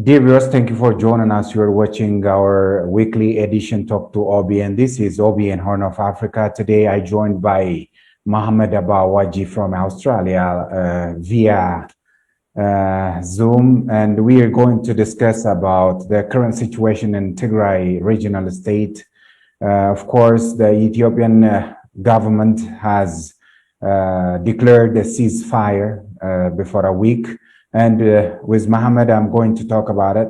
Dear viewers, thank you for joining us. You are watching our weekly edition Talk to OBN. This is OBN Horn of Africa. Today I joined by Mohammed Abawaji from Australia via Zoom, and we are going to discuss about the current situation in Tigray regional state. Of course, the Ethiopian government has declared a ceasefire before a week. And with Mohammed, I'm going to talk about it.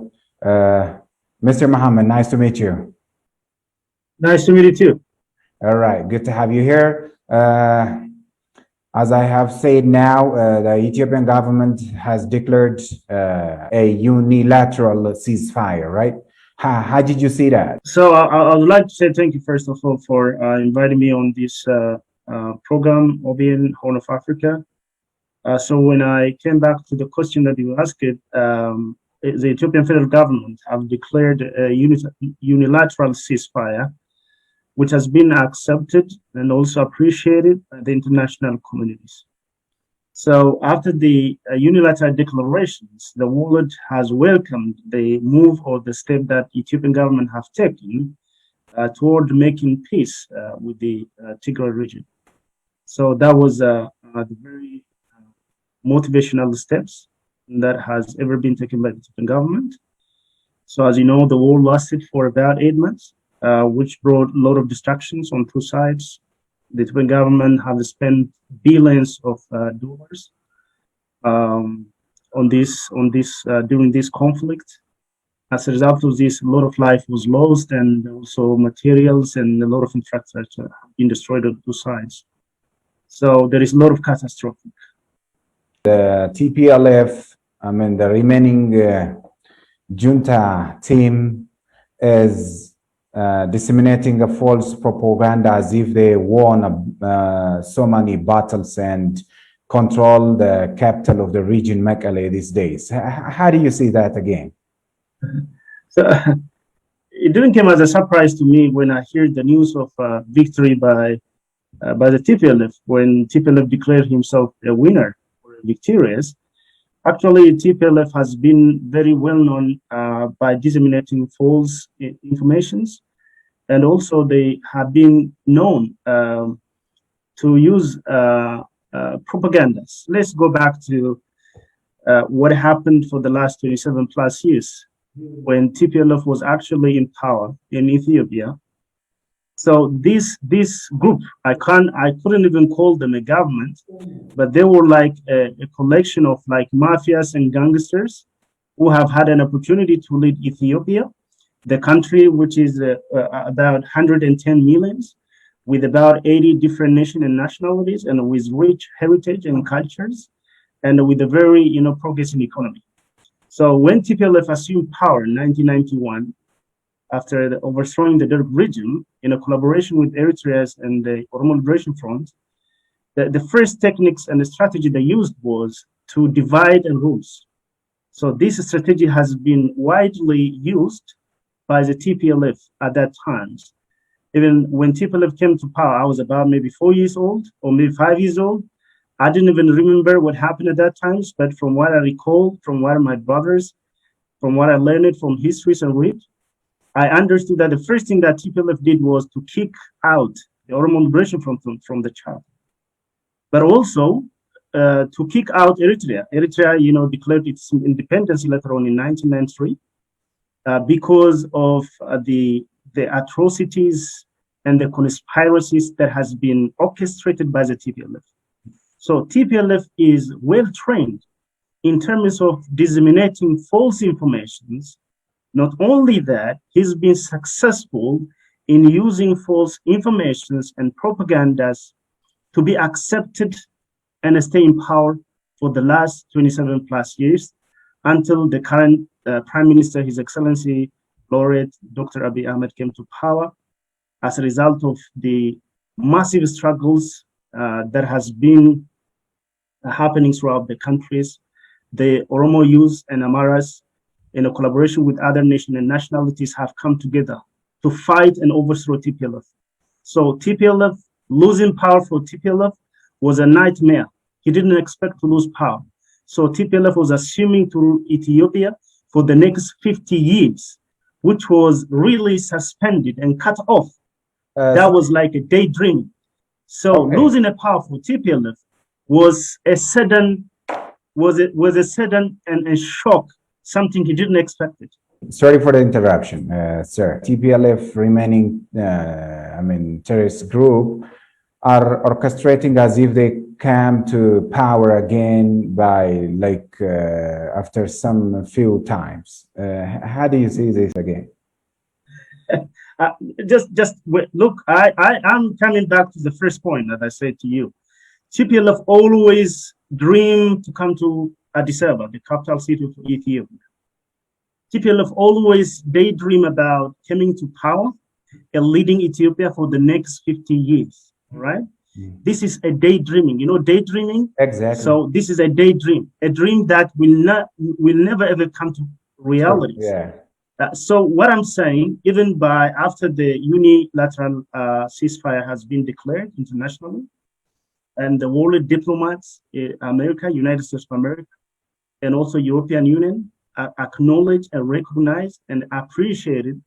Mr. Mohammed, nice to meet you. Nice to meet you too. All right, good to have you here. As I have said now, the Ethiopian government has declared a unilateral ceasefire, right? How did you see that? So I would like to say thank you, first of all, for inviting me on this program, OBN Horn of Africa. So when I came back to the question that you asked, the Ethiopian federal government have declared a unilateral ceasefire, which has been accepted and also appreciated by the international communities. So after the unilateral declarations, the world has welcomed the move or the step that Ethiopian government have taken toward making peace with the Tigray region. So that was the very motivational steps that has ever been taken by the Ethiopian government. So as you know, the war lasted for about 8 months, which brought a lot of distractions on two sides. The Ethiopian government have spent billions of dollars on this during this conflict. As a result of this, a lot of life was lost, and also materials and a lot of infrastructure have been destroyed on two sides. So there is a lot of catastrophic. The TPLF, I mean, the remaining junta team is disseminating a false propaganda as if they won so many battles and control the capital of the region, Mekelle, these days. How do you see that again? So it didn't come as a surprise to me when I heard the news of victory by the TPLF, when TPLF declared himself a winner or victorious. Actually, TPLF has been very well known by disseminating false informations, and also they have been known to use propagandas. Let's go back to what happened for the last 27 plus years when TPLF was actually in power in Ethiopia. So this group, I couldn't even call them a government, but they were like a collection of like mafias and gangsters who have had an opportunity to lead Ethiopia, the country which is about 110 millions, with about 80 different nations and nationalities, and with rich heritage and cultures, and with a very progressive economy. So when TPLF assumed power in 1991, after overthrowing the Derg regime in a collaboration with Eritrea and the Oromo Liberation Front, the first techniques and the strategy they used was to divide and rule. So this strategy has been widely used by the TPLF at that time. Even when TPLF came to power, I was about maybe 4 years old or maybe 5 years old. I didn't even remember what happened at that time, but from what I recall, from what my brothers, from what I learned from histories and read, I understood that the first thing that TPLF did was to kick out the Oromo Liberation Front from the chart, but also to kick out Eritrea. Eritrea, declared its independence later on in 1993 because of the atrocities and the conspiracies that has been orchestrated by the TPLF. So TPLF is well trained in terms of disseminating false informations. Not only that, he's been successful in using false informations and propagandas to be accepted and stay in power for the last 27 plus years until the current Prime Minister, His Excellency Laureate Dr. Abiy Ahmed, came to power as a result of the massive struggles that has been happening throughout the countries. The Oromo youth and Amaras, in a collaboration with other nations and nationalities, have come together to fight and overthrow TPLF. So TPLF, losing power for TPLF was a nightmare. He didn't expect to lose power. So TPLF was assuming to rule Ethiopia for the next 50 years, which was really suspended and cut off. That was like a daydream. So losing a power for TPLF was a sudden and a shock, something he didn't expect it. Sorry for the interruption, sir. TPLF remaining, terrorist group are orchestrating as if they come to power again by after some few times. How do you see this again? Just wait, look, I'm coming back to the first point that I said to you. TPLF always dream to come to Addis Ababa, the capital city of Ethiopia. TPLF always daydream about coming to power and leading Ethiopia for the next 50 years, right? This is a daydreaming, daydreaming. Exactly. So this is a daydream, a dream that will never ever come to reality. Yeah. So what I'm saying, even after the unilateral ceasefire has been declared internationally, and the world diplomats, America, United States of America, and also European Union acknowledge and recognize and appreciated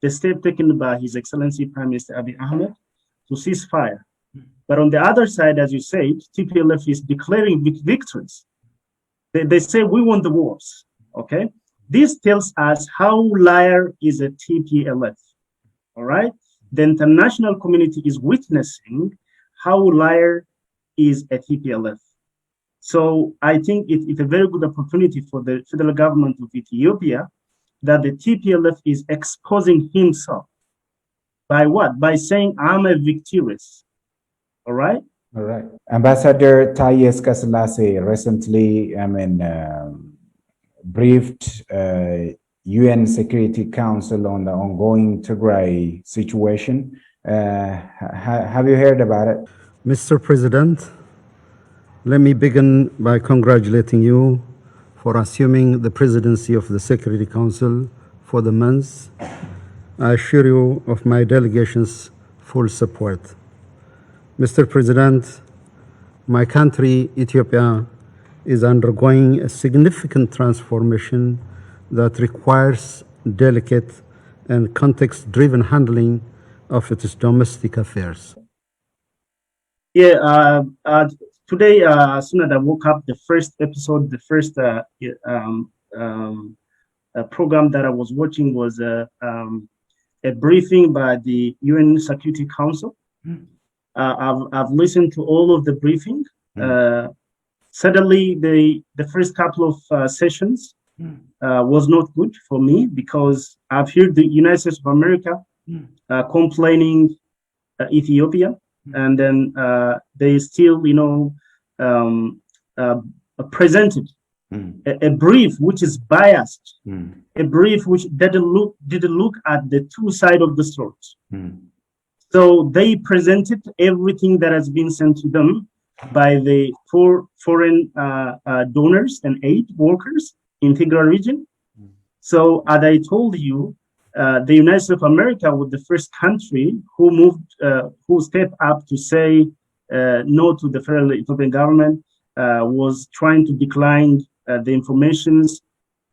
the step taken by His Excellency Prime Minister Abiy Ahmed to cease fire. But on the other side, as you said, TPLF is declaring victories. They say we won the wars, okay? This tells us how liar is a TPLF, all right? The international community is witnessing how liar is a TPLF. So I think it's a very good opportunity for the federal government of Ethiopia that the TPLF is exposing himself. By what? By saying, I'm a victorious. All right? All right. Ambassador Taye Asqassalasie recently, briefed UN Security Council on the ongoing Tigray situation. Have you heard about it? Mr. President, let me begin by congratulating you for assuming the presidency of the Security Council for the month. I assure you of my delegation's full support. Mr. President, my country, Ethiopia, is undergoing a significant transformation that requires delicate and context-driven handling of its domestic affairs. Yeah, today, as soon as I woke up, the first episode, the first program that I was watching was a briefing by the UN Security Council. I've listened to all of the briefing. Suddenly, the first couple of sessions was not good for me because I've heard the United States of America complaining Ethiopia, and then they still, presented a brief which is biased, a brief which didn't look at the two sides of the stories. So they presented everything that has been sent to them by the foreign donors and aid workers in Tigray region. So as I told you, the United States of America was the first country who stepped up to say no to the federal Ethiopian government, was trying to decline the informations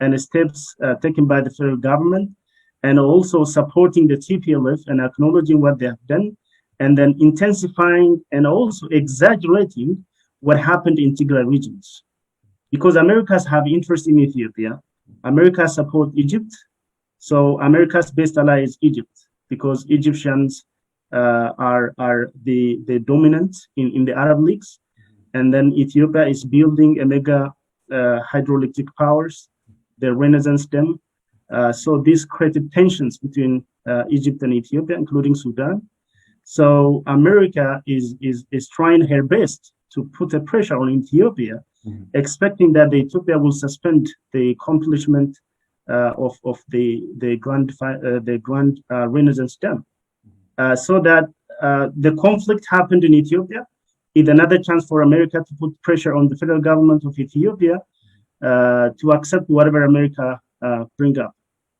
and steps taken by the federal government, and also supporting the TPLF and acknowledging what they have done, and then intensifying and also exaggerating what happened in Tigray regions. Because Americans have interest in Ethiopia, America support Egypt, so America's best ally is Egypt, because Egyptians are the dominant in the Arab leagues, and then Ethiopia is building a mega hydroelectric powers, the Renaissance Dam. So this created tensions between Egypt and Ethiopia, including Sudan. So America is trying her best to put a pressure on Ethiopia, expecting that Ethiopia will suspend the accomplishment of the Grand Renaissance Dam, so that the conflict happened in Ethiopia is another chance for America to put pressure on the federal government of Ethiopia to accept whatever America bring up.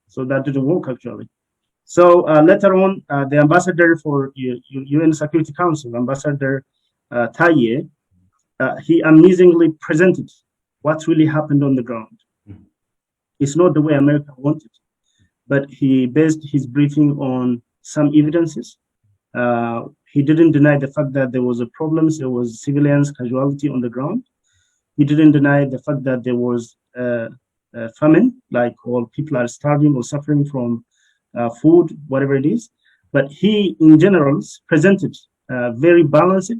So that didn't work actually. So later on, the ambassador for UN Security Council, Ambassador Taye, he amazingly presented what really happened on the ground. It's not the way America wanted. But he based his briefing on some evidences. He didn't deny the fact that there was a problem, there was civilians casualty on the ground. He didn't deny the fact that there was famine, like all people are starving or suffering from food, whatever it is. But he, in general, presented a very balanced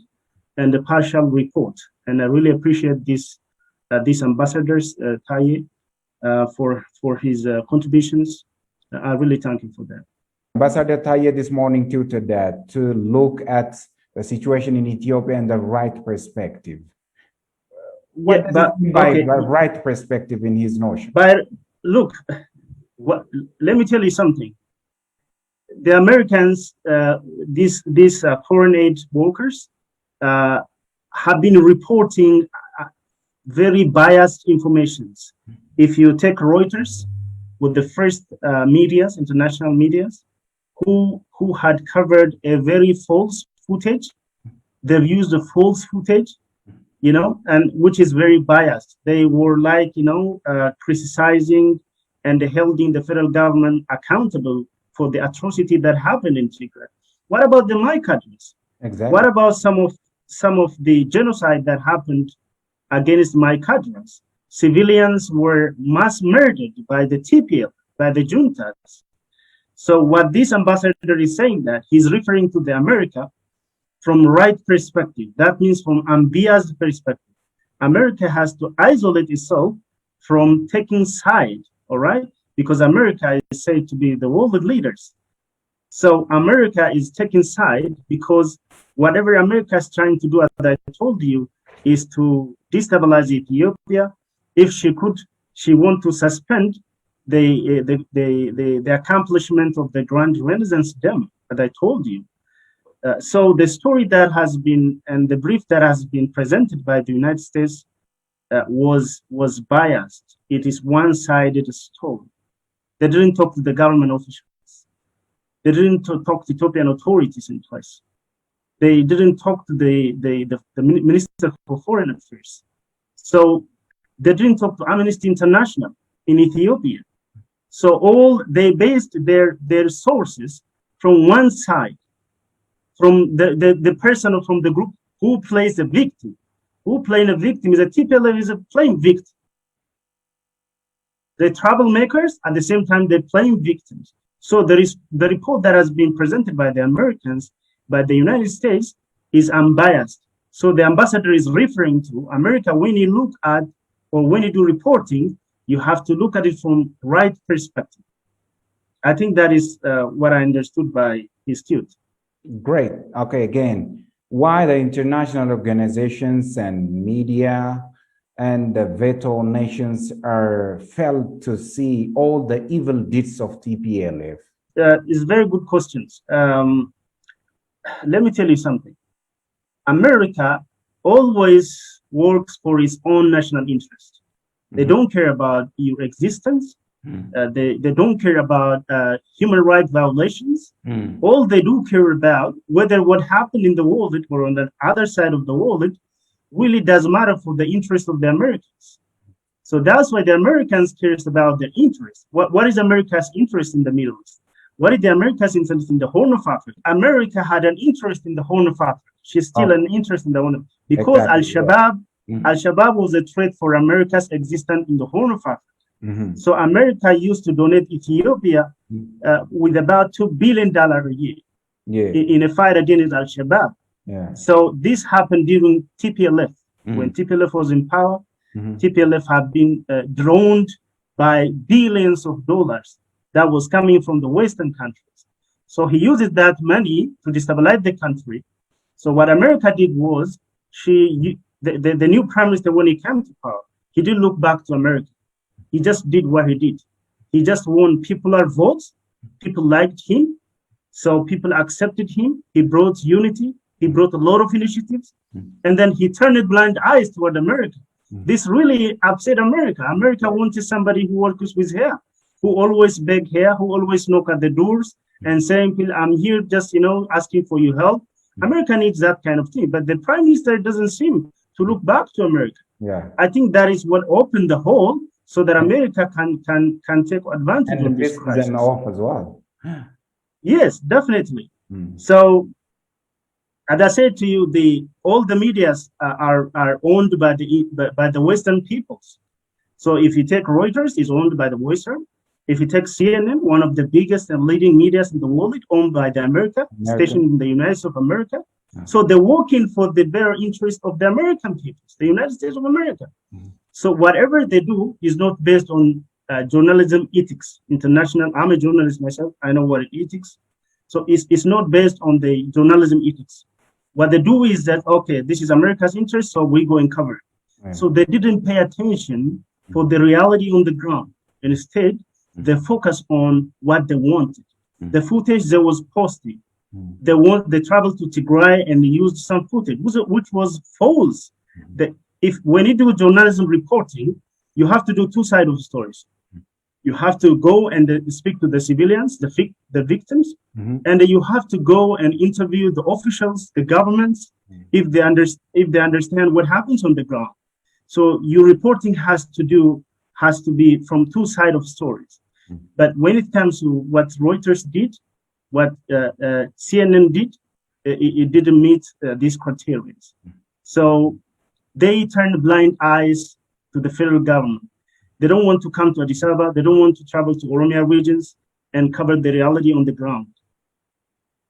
and a partial report. And I really appreciate this ambassadors, Taye, for his contributions. I really thank him for that. Ambassador Taye this morning tweeted that to look at the situation in Ethiopia in the right perspective. What does it mean by the right perspective in his notion? But look, let me tell you something. The Americans, these foreign aid workers, have been reporting very biased informations. If you take Reuters, with the first medias, international medias, who had covered a very false footage, they've used a false footage, you know, and which is very biased. They were like, you know, criticizing and holding the federal government accountable for the atrocity that happened in Tigray. What about the Maikadis? Exactly. What about some of the genocide that happened against Maikadis? Civilians were mass murdered by the TPL, by the juntas. So what this ambassador is saying, that he's referring to the America from right perspective. That means from unbiased perspective. America has to isolate itself from taking side, all right? Because America is said to be the world leaders. So America is taking side because whatever America is trying to do, as I told you, is to destabilize Ethiopia. If she could, she want to suspend the accomplishment of the Grand Renaissance Dam, as I told you. So the story that has been, and the brief that has been presented by the United States was biased. It is one-sided story. They didn't talk to the government officials. They didn't talk to Ethiopian authorities in place. They didn't talk to the Minister for Foreign Affairs. So they didn't talk to Amnesty International in Ethiopia. So all they based their sources from one side, from the person from the group who plays the victim. Who playing a victim is a TPLF is a playing victim. The troublemakers at the same time they're playing victims. So there is the report that has been presented by the Americans, by the United States, is unbiased. So the ambassador is referring to America. When you look at or when you do reporting, you have to look at it from right perspective. I think that is what I understood by his tweet. Great. Okay, again, why the international organizations and media and the veto nations are failed to see all the evil deeds of TPLF? It's very good questions. Let me tell you something. America always works for its own national interest. They don't care about your existence. They don't care about human rights violations. All they do care about, whether what happened in the world or on the other side of the world, it really does matter for the interest of the Americans. So that's why the Americans cares about their interest. What is America's interest in the Middle East? What is the America's interest in the Horn of Africa? America had an interest in the Horn of Africa. She's still an interest in the Horn of Africa. Because Al-Shabaab, Al-Shabaab was a threat for America's existence in the Horn of Africa. So America used to donate Ethiopia with about $2 billion a year in a fight against Al-Shabaab. So this happened during TPLF. When TPLF was in power, TPLF have been drowned by billions of dollars that was coming from the Western countries. So he uses that money to destabilize the country. So what America did was, the new prime minister, when he came to power, he didn't look back to America. He just did what he did. He just won popular votes. People liked him. So people accepted him. He brought unity. He brought a lot of initiatives. And then he turned blind eyes toward America. This really upset America. America wanted somebody who works with her, who always beg her, who always knock at the doors and saying, I'm here just, asking for your help. America needs that kind of thing. But the prime minister doesn't seem to look back to America. I think that is what opened the hole so that America can take advantage And of this piss crisis. them off as well. Yes, definitely. So, as I said to you, all the medias are owned by the Western peoples. So if you take Reuters, it's owned by the Western. If you take CNN, one of the biggest and leading medias in the world, owned by the America, stationed in the United States of America. So they're working for the better interest of the American people, the United States of America. So whatever they do is not based on journalism ethics, international. I'm a journalist myself. I know what it ethics. So it's not based on the journalism ethics. What they do is that, okay, this is America's interest, so we go and cover it. So they didn't pay attention for the reality on the ground. And instead, they focus on what they wanted. The footage that was posted, they traveled to Tigray and they used some footage, which was false. When you do journalism reporting, you have to do two sides of stories. You have to go and speak to the civilians, the victims, and you have to go and interview the officials, the governments, if they understand what happens on the ground. So your reporting has to be from two sides of stories. But when it comes to what Reuters did, what CNN did, it didn't meet these criteria. So they turned blind eyes to the federal government. They don't want to come to Addis Ababa. They don't want to travel to Oromia regions and cover the reality on the ground.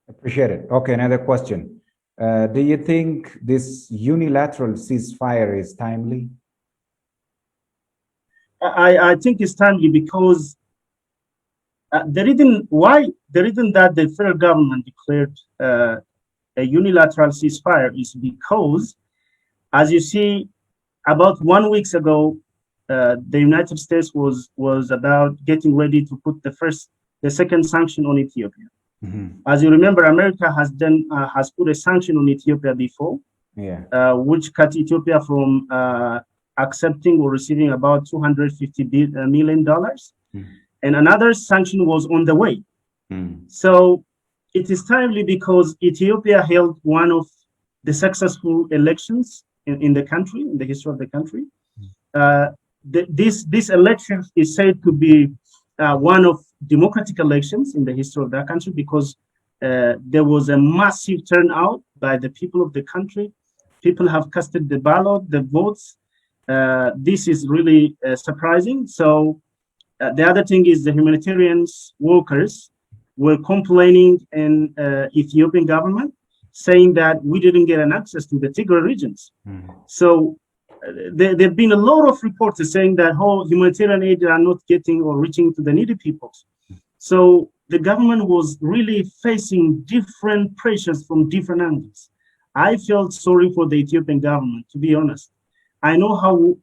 Appreciate it. Okay, another question. Do you think this unilateral ceasefire is timely? I think it's timely because the reason that the federal government declared a unilateral ceasefire is because, as you see, about 1 week ago, the United States was about getting ready to put the second sanction on Ethiopia. As you remember, America has put a sanction on Ethiopia before, which cut Ethiopia from accepting or receiving about $250 million, and another sanction was on the way. So it is timely because Ethiopia held one of the successful elections in the country, in the history of the country. This election is said to be one of democratic elections in the history of that country because there was a massive turnout by the people of the country. People have casted the ballot, the votes. This is really surprising. So the other thing is the humanitarian workers were complaining in Ethiopian government, saying that we didn't get an access to the Tigray regions. So there have been a lot of reports saying that humanitarian aid are not getting or reaching to the needy peoples. So the government was really facing different pressures from different angles. I felt sorry for the Ethiopian government, to be honest. I know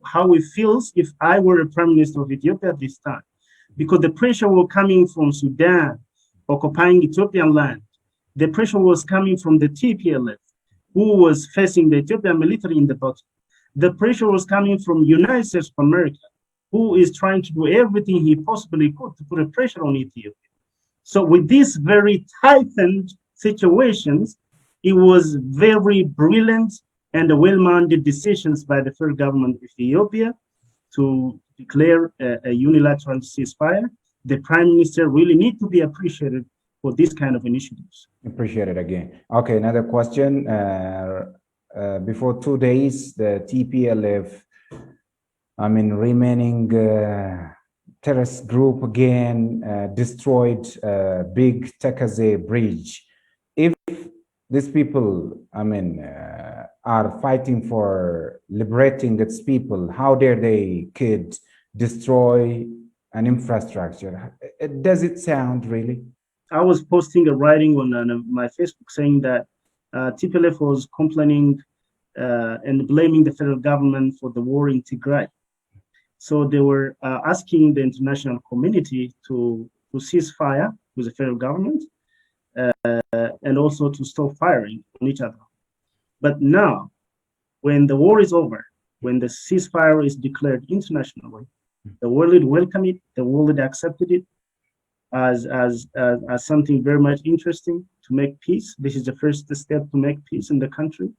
how it feels if I were a prime minister of Ethiopia at this time, because the pressure was coming from Sudan, occupying Ethiopian land. The pressure was coming from the TPLF, who was facing the Ethiopian military in the bottom. The pressure was coming from United States of America, who is trying to do everything he possibly could to put a pressure on Ethiopia. So with these very tightened situations, it was very brilliant and well-minded decisions by the federal government of Ethiopia to declare a unilateral ceasefire. The prime minister really need to be appreciated for this kind of initiatives. Appreciate it again. Okay, another question. Before 2 days, the TPLF, remaining terrorist group again destroyed big Takaze bridge. If these people, are fighting for liberating its people, how dare they could destroy an infrastructure? Does it sound really? I was posting a writing on my Facebook saying that TPLF was complaining and blaming the federal government for the war in Tigray. So they were asking the international community to cease fire with the federal government and also to stop firing on each other. But now, when the war is over, when the ceasefire is declared internationally, the world welcomed it, the world accepted it as something very much interesting to make peace. This is the first step to make peace in the country.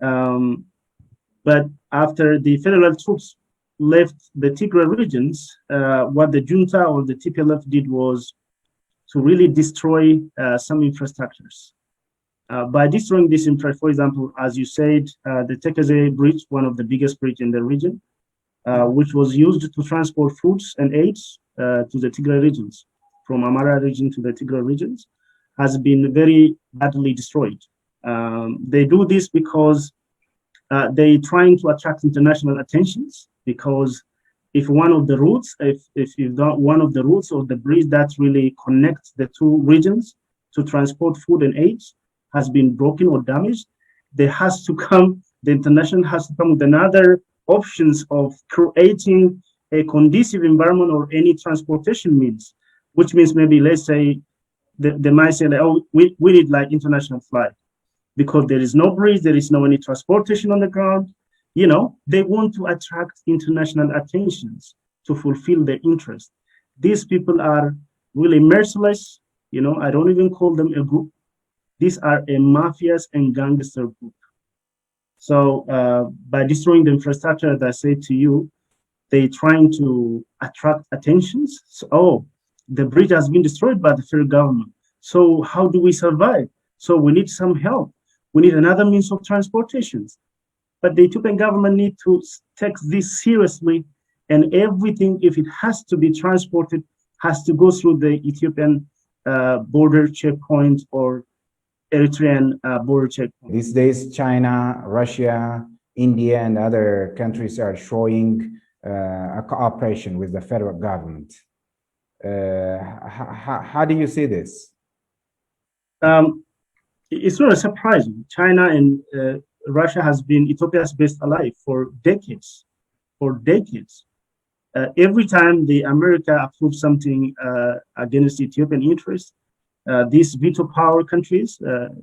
But after the federal troops left the Tigray regions, what the junta or the TPLF did was to really destroy some infrastructures. By destroying this infrastructure, for example, as you said, the Tekeze Bridge, one of the biggest bridges in the region, which was used to transport foods and aids to the Tigray regions, from Amara region to the Tigray regions, has been very badly destroyed. They do this because they're trying to attract international attentions, because if one of the routes, if you've got one of the routes or the bridge that really connects the two regions to transport food and aids has been broken or damaged, there has to come, the international has to come with another options of creating a conducive environment or any transportation means, which means maybe, let's say, they might say, like, oh, we need like international flight, because there is no bridge, there is no any transportation on the ground. You know, they want to attract international attentions to fulfill their interest. These people are really merciless. You know, I don't even call them a group. These are a mafias and gangster group. So by destroying the infrastructure, as I said to you, they're trying to attract attentions. So, oh, the bridge has been destroyed by the federal government. So how do we survive? So we need some help. We need another means of transportation. But the Ethiopian government need to take this seriously, and everything, if it has to be transported, has to go through the Ethiopian border checkpoint or Eritrean border checkpoint. These days, China, Russia, India, and other countries are showing a cooperation with the federal government. How do you see this? It's not surprising. China and Russia has been Ethiopia's best ally for decades. Every time the America approves something against Ethiopian interests, these veto power countries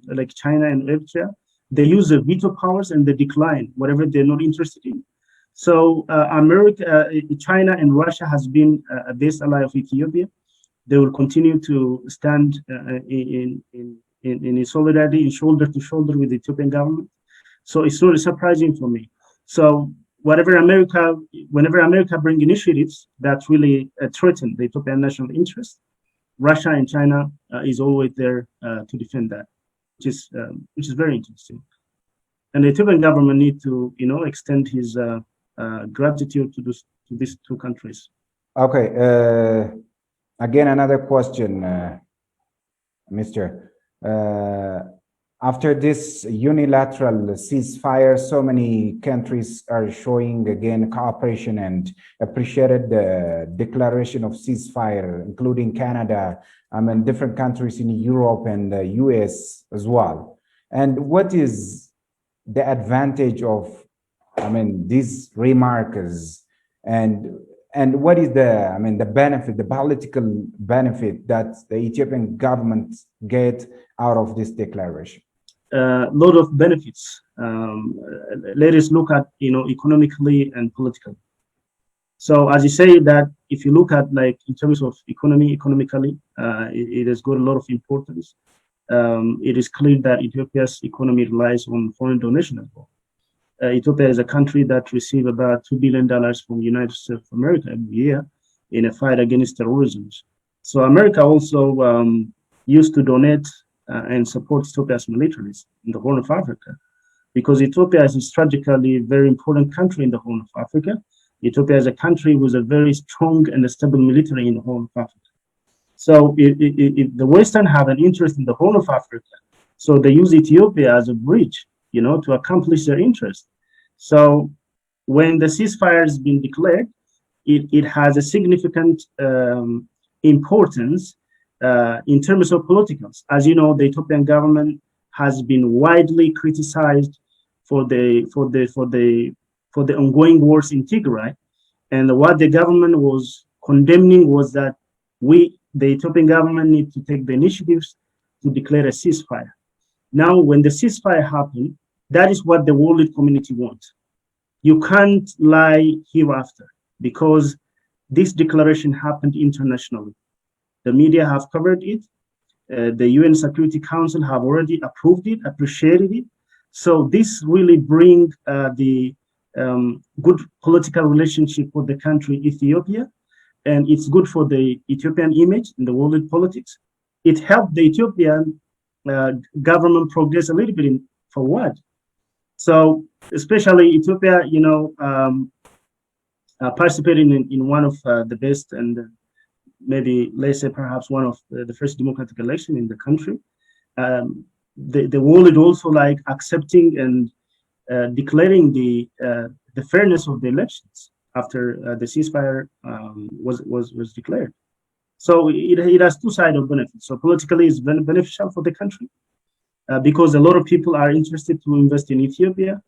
like China and Eritrea, they use the veto powers and they decline whatever they're not interested in. So China and Russia has been a best ally of Ethiopia. They will continue to stand in solidarity, in shoulder to shoulder with the Ethiopian government. So it's not surprising for me. So whenever America bring initiatives that really threaten the Ethiopian national interest, Russia and China is always there to defend that, which is very interesting. And the Ethiopian government need to, you know, extend his gratitude to these two countries. Okay. Again, another question, Mr. After this unilateral ceasefire, so many countries are showing again cooperation and appreciated the declaration of ceasefire, including Canada, different countries in Europe and the US as well. And what is the advantage of, these remarks, and what is the benefit, the political benefit that the Ethiopian government get out of this declaration? Lot of benefits. Let us look at, economically and politically. So as you say that, if you look at like in terms of economically, it has got a lot of importance. It is clear that Ethiopia's economy relies on foreign donation as well. Ethiopia is a country that receives about $2 billion from the United States of America every year in a fight against terrorism. So America also used to donate and support Ethiopia's militaries in the Horn of Africa, because Ethiopia is a strategically very important country in the Horn of Africa. Ethiopia is a country with a very strong and stable military in the Horn of Africa. So if the Western have an interest in the Horn of Africa, so they use Ethiopia as a bridge, to accomplish their interest. So when the ceasefire has been declared, it has a significant importance in terms of politicals. As you know, the Ethiopian government has been widely criticized for the ongoing wars in Tigray, and what the government was condemning was that the Ethiopian government, need to take the initiatives to declare a ceasefire. Now, when the ceasefire happened, that is what the world community wants. You can't lie hereafter, because this declaration happened internationally. The media have covered it. The UN Security Council have already approved it, appreciated it. So this really brings the good political relationship with the country Ethiopia, and it's good for the Ethiopian image in the world politics. It helped the Ethiopian government progress a little bit forward. So especially Ethiopia, participating in one of the best and maybe let's say perhaps one of the first democratic election in the country. The world is also like accepting and declaring the fairness of the elections after the ceasefire was declared. So it has two sides of benefits. So politically, it's beneficial for the country because a lot of people are interested to invest in Ethiopia.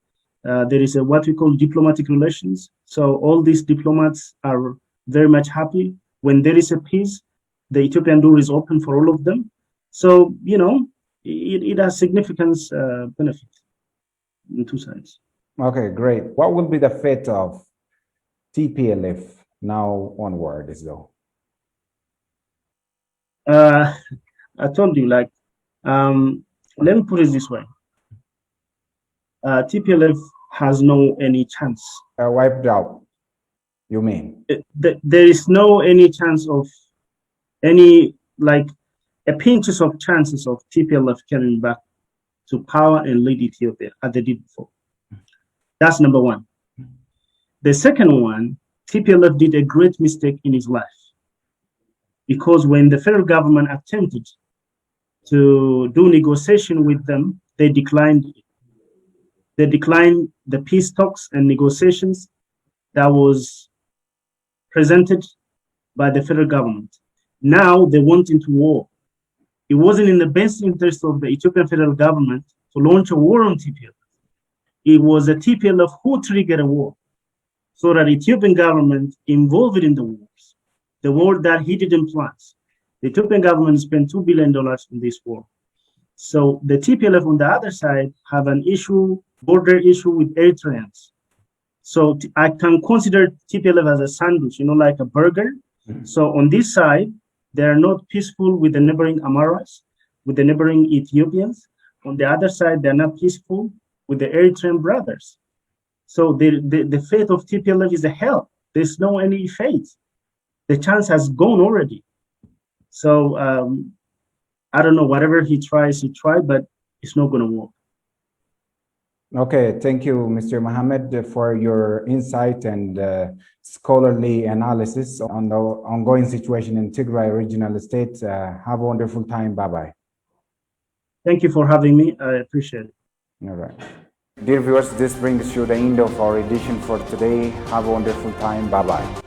There is what we call diplomatic relations. So all these diplomats are very much happy when there is a peace. The Ethiopian door is open for all of them. So it has significant benefit on two sides. Okay, great. What will be the fate of TPLF now onwards, though? I told you, let me put it this way. TPLF has no any chance. Wiped out, you mean? There is no any chance of any, like, a pinches of chances of TPLF coming back to power and lead Ethiopia as they did before. That's number one. The second one, TPLF did a great mistake in his life, because when the federal government attempted to do negotiation with them, they declined. They declined the peace talks and negotiations that was presented by the federal government. Now they went into war. It wasn't in the best interest of the Ethiopian federal government to launch a war on TPLF. It was the TPLF who triggered a war, so that Ethiopian government involved in the wars, the war that he didn't plan. The Ethiopian government spent $2 billion in this war. So the TPLF on the other side have an issue, border issue with Eritreans. So I can consider TPLF as a sandwich, like a burger. Mm-hmm. So on this side, they are not peaceful with the neighboring Amaras, with the neighboring Ethiopians. On the other side, they're not peaceful with the Eritrean brothers. So the fate of TPLF is a hell. There's no any fate. The chance has gone already. So I don't know, whatever he tries, but it's not going to work. Okay, thank you, Mr. Mohammed, for your insight and scholarly analysis on the ongoing situation in Tigray regional state. Have a wonderful time. Bye-bye. Thank you for having me. I appreciate it. All right. Dear viewers, this brings you the end of our edition for today. Have a wonderful time. Bye-bye.